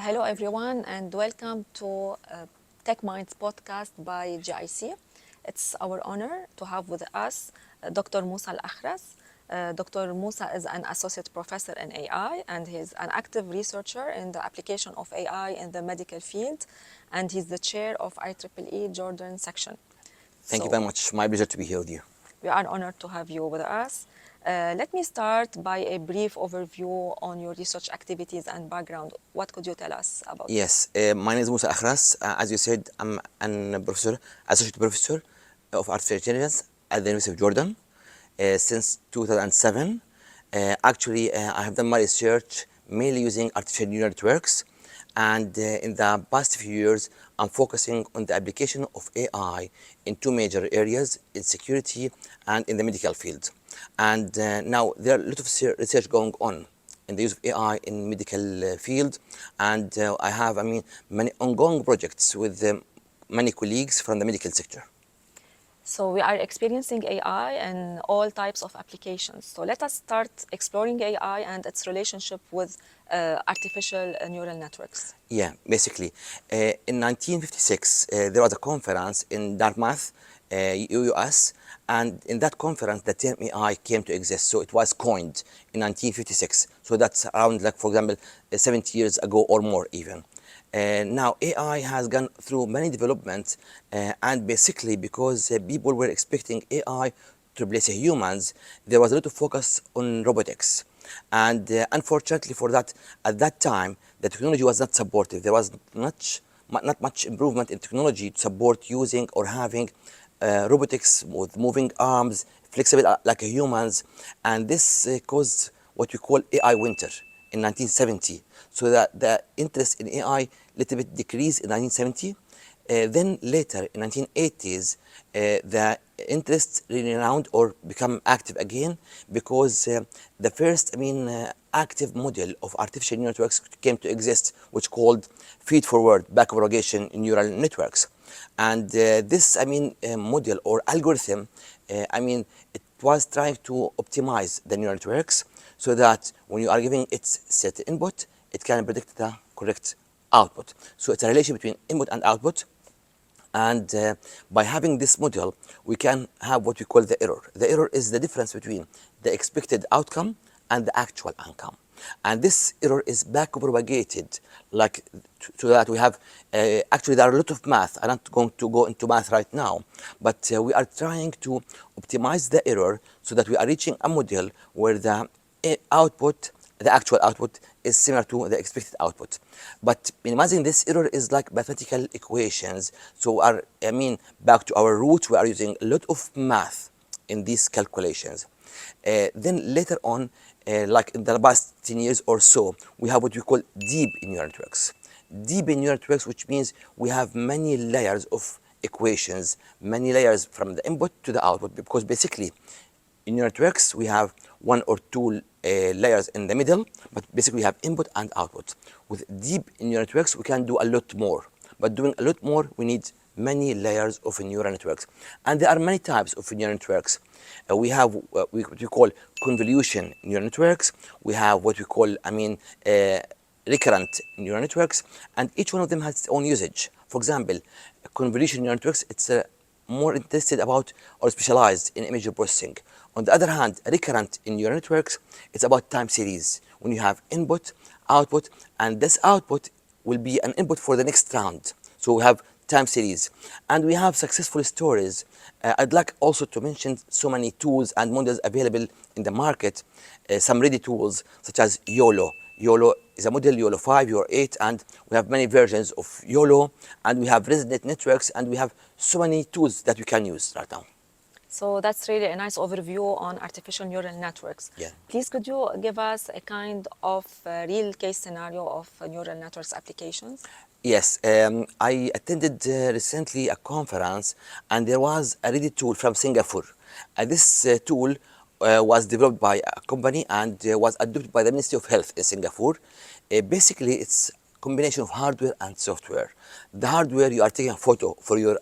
Hello, everyone, and welcome to Tech Minds podcast by GIC. It's our honor to have with us Dr. Mousa Al-Akhras. Dr. Mousa is an associate professor in AI, and he's an active researcher in the application of AI in the medical field, and he's the chair of IEEE Jordan section. Thank you So very much. My pleasure to be here with you. we are honored to have you with us. Let me start by a brief overview on your research activities and background. What could you tell us about it? Yes, my name is Mousa Akhras. As you said, I'm an professor, associate professor of artificial intelligence at the University of Jordan since 2007. I have done my research mainly using artificial neural networks, and in the past few years, I'm focusing on the application of AI in two major areas: in security and in the medical field. And now there are a lot of research going on in the use of AI in medical field, and I have, many ongoing projects with many colleagues from the medical sector. So we are experiencing AI in all types of applications. So let us start exploring AI and its relationship with artificial neural networks. Yeah, basically, in 1956, there was a conference in Dartmouth, US, and in that conference, the term AI came to exist. So it was coined in 1956. So that's around, like, for example, 70 years ago or more even. Now, AI has gone through many developments, and basically because people were expecting AI to replace humans, there was a lot of focus on robotics. And unfortunately for that, at that time, the technology was not supportive. There was not much improvement in technology to support using or having robotics with moving arms, flexible like a humans. And this caused what we call AI winter in 1970. So that the interest in AI little bit decreased in 1970. Then later in 1980s, the interest renowned or become active again because the first, active model of artificial neural networks came to exist, which called feed-forward back-propagation neural networks. And this, model or algorithm, it was trying to optimize the neural networks so that when you are giving it certain input, it can predict the correct output. So it's a relation between input and output. And by having this model, we can have what we call the error. The error is the difference between the expected outcome and the actual outcome. And this error is back propagated, like so that we have, actually there are a lot of math. I'm not going to go into math right now, but we are trying to optimize the error so that we are reaching a model where the actual output is similar to the expected output. But minimizing this error is like mathematical equations. So back to our roots, we are using a lot of math in these calculations. Then later on, like in the past 10 years or so, we have what we call deep neural networks. Deep neural networks, which means we have many layers of equations, many layers from the input to the output, because basically in neural networks, we have one or two layers in the middle, but basically we have input and output. With deep neural networks, we can do a lot more. But doing a lot more, we need many layers of neural networks. And there are many types of neural networks. We have what we call convolution neural networks. We have what we call, recurrent neural networks. And each one of them has its own usage. For example, convolution neural networks, it's more interested about or specialized in image processing. On the other hand, recurrent in neural networks, it's about time series. When you have input, output, and this output will be an input for the next round. So we have time series. And we have successful stories. I'd like also to mention so many tools and models available in the market, some ready tools such as YOLO. YOLO is a model, YOLO 5, YOLO 8, and we have many versions of YOLO, and we have ResNet networks, and we have so many tools that we can use right now. So that's really a nice overview on artificial neural networks. Yeah. Please, could you give us a kind of real case scenario of neural networks applications? Yes, I attended recently a conference, and there was a ready tool from Singapore. This tool was developed by a company and was adopted by the Ministry of Health in Singapore. Basically, it's a combination of hardware and software. The hardware, you are taking a photo for your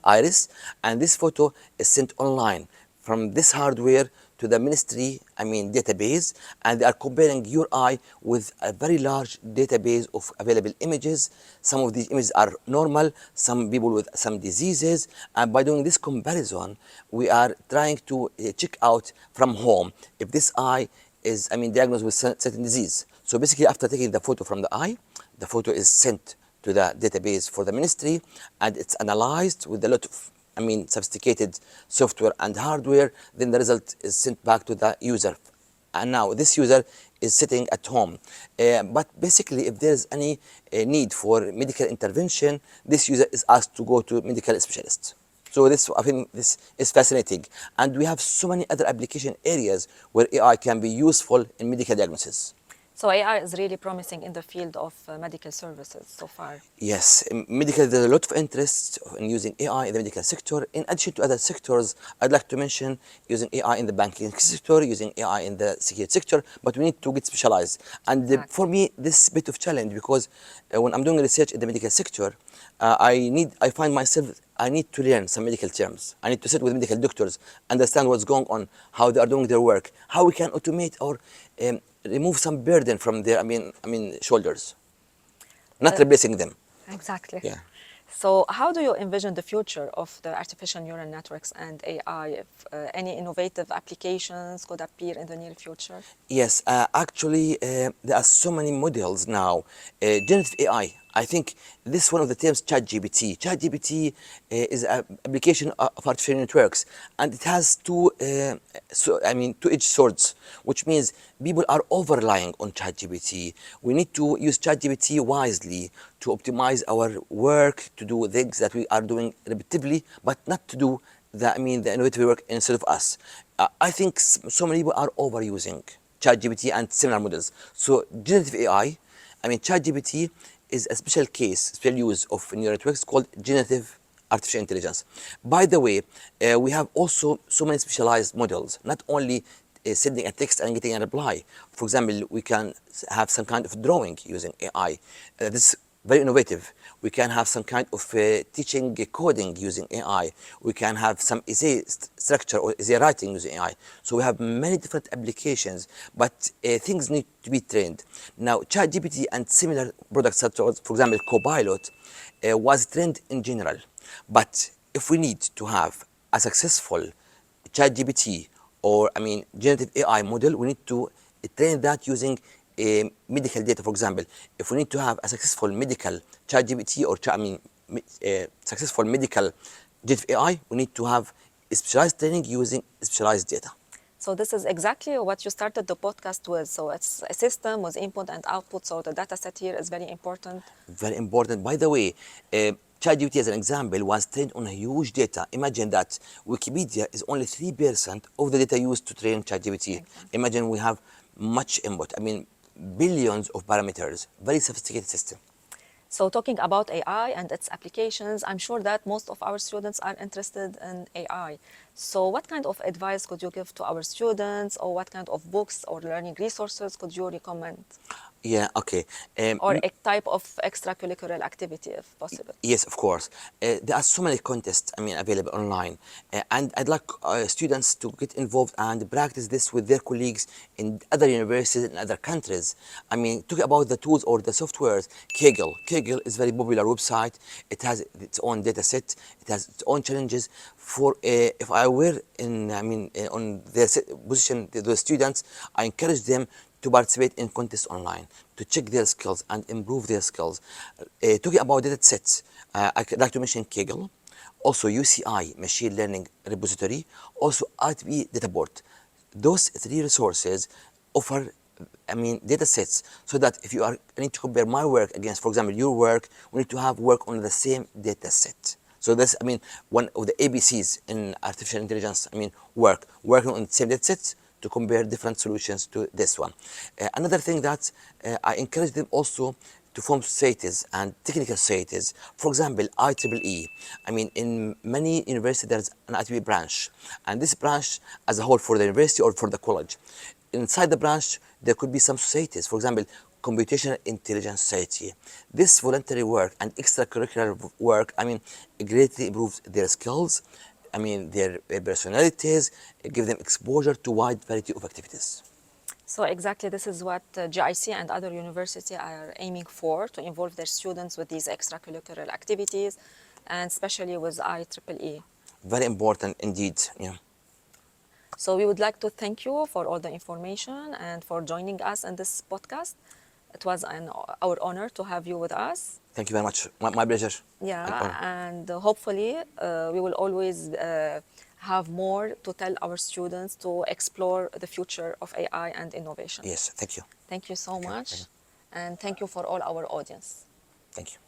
iris, and this photo is sent online from this hardware to the ministry, database, and they are comparing your eye with a very large database of available images. Some of these images are normal, some people with some diseases, and by doing this comparison, we are trying to check out from home if this eye is, diagnosed with certain disease. So basically, after taking the photo from the eye, the photo is sent to the database for the ministry, and it's analyzed with a lot of, sophisticated software and hardware. Then the result is sent back to the user, and now this user is sitting at home. But basically, if there's any need for medical intervention, this user is asked to go to medical specialist. So this, I think, this is fascinating, and we have so many other application areas where AI can be useful in medical diagnosis. So AI is really promising in the field of medical services so far. Yes, in medical, there's a lot of interest in using AI in the medical sector. In addition to other sectors, I'd like to mention using AI in the banking sector, using AI in the security sector, but we need to get specialized. And for Exactly. me, this is a bit of challenge because when I'm doing research in the medical sector, I find myself, I need to learn some medical terms. I need to sit with medical doctors, understand what's going on, how they are doing their work, how we can automate or remove some burden from their, shoulders, not Uh, replacing them. exactly. Yeah. So how do you envision the future of the artificial neural networks and AI? If any innovative applications could appear in the near future? Yes, actually, there are so many models now. Generative AI, I think this is one of the terms, ChatGPT. ChatGPT is an application of artificial networks, and it has two-edged swords, which means people are over relying on ChatGPT. We need to use ChatGPT wisely to optimize our work, to do things that we are doing repetitively, but not to do the innovative work instead of us. I think so many people are overusing ChatGPT and similar models. So generative AI, ChatGPT is a special case, special use of neural networks called generative artificial intelligence. By the way, we have also so many specialized models, not only sending a text and getting a reply. For example, we can have some kind of drawing using AI. This is very innovative. We can have some kind of teaching coding using AI. We can have some essay structure or essay writing using AI. So we have many different applications, but things need to be trained. Now, ChatGPT and similar products such as, for example, Copilot, was trained in general. But if we need to have a successful ChatGPT or generative AI model, we need to train that using medical data. For example, if we need to have a successful medical ChatGPT or successful medical generative AI, we need to have specialized training using specialized data. So this is exactly what you started the podcast with. So it's a system with input and output. So the data set here is very important. Very important. By the way, ChatGPT, as an example, was trained on a huge data. Imagine that Wikipedia is only 3% of the data used to train ChatGPT. Exactly. Imagine we have much input. Billions of parameters. Very sophisticated system. So talking about AI and its applications, I'm sure that most of our students are interested in AI. So what kind of advice could you give to our students, or what kind of books or learning resources could you recommend? Yeah, okay. Or a type of extracurricular activity if possible? Yes, of course. There are so many contests, available online, and I'd like students to get involved and practice this with their colleagues in other universities in other countries. Talking about the tools or the softwares, Kaggle. Kaggle is a very popular website. It has its own data set. It has its own challenges. For if I were in, on their position, the students, I encourage them to participate in contests online, to check their skills and improve their skills. Talking about data sets, I'd like to mention Kaggle, also UCI, Machine Learning Repository, also ITB Data Board. Those three resources offer, data sets, so that if you are need to compare my work against, for example, your work, we need to have work on the same data set. So that's, one of the ABCs in artificial intelligence, working on the same data sets to compare different solutions to this one. Another thing that I encourage them also to form societies and technical societies. For example, IEEE. In many universities, there's an IEEE branch, and this branch as a whole for the university or for the college. Inside the branch, there could be some societies. For example, Computational Intelligence Society. This voluntary work and extracurricular work, greatly improves their skills, I mean, their personalities, give them exposure to wide variety of activities. So exactly, this is what GIC and other universities are aiming for, to involve their students with these extracurricular activities, and especially with IEEE. Very important indeed. Yeah. So we would like to thank you for all the information and for joining us in this podcast. It was our honor to have you with us. Thank you very much. My pleasure. An Yeah, honor. and hopefully we will always have more to tell our students to explore the future of AI and innovation. Yes. Thank you. Thank you so Okay. Thank much, you. and thank you for all our audience. Thank you.